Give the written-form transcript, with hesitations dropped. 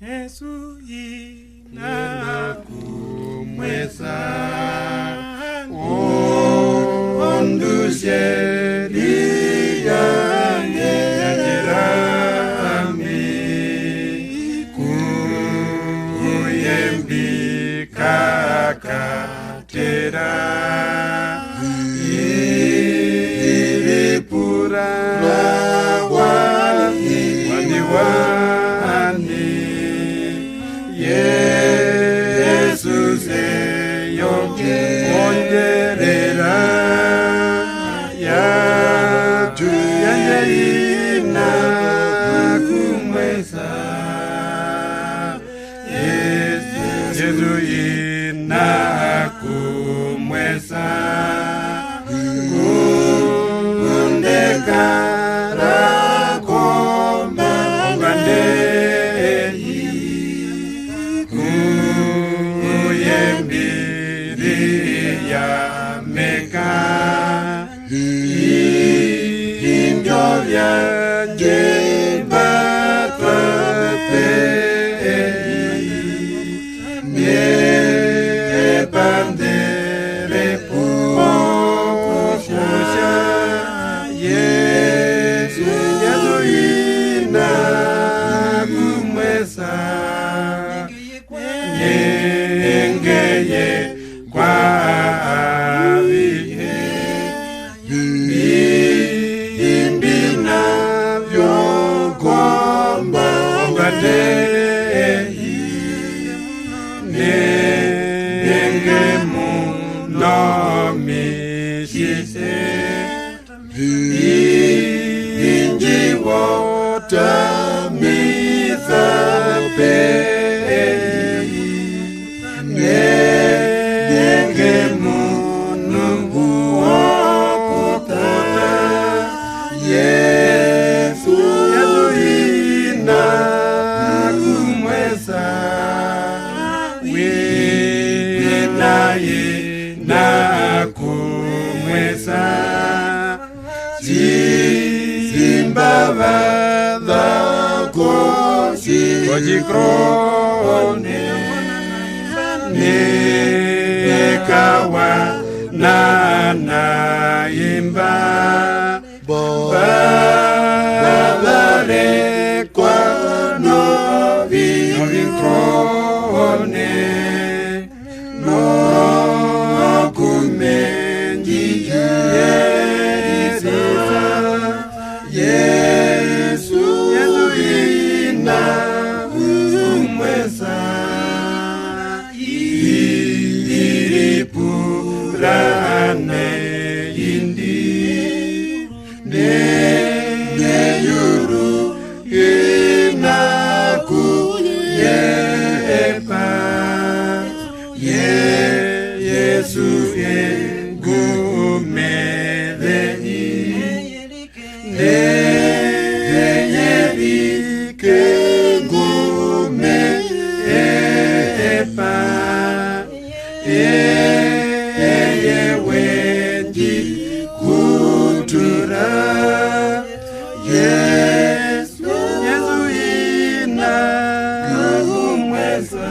Yesu inakumweza ondusheria ngerami kuyembika katera iripura wani Yesu seyo ongerera ya tuyanyeina kumweza Yesu ina kumweza kundekara komba ngande Meka Indovya Jebatape Nebandere Pokusha Yesu Yazuina Kumwesa Nengeye Kwa Ojikrone Nekawa Nana imba Babare kwa novikrone No kumenji Yesu ina Iripurane indi Neyuru inaku yepa Yesu engumedeni Neyerike wenji kutura Yesu ina kumweza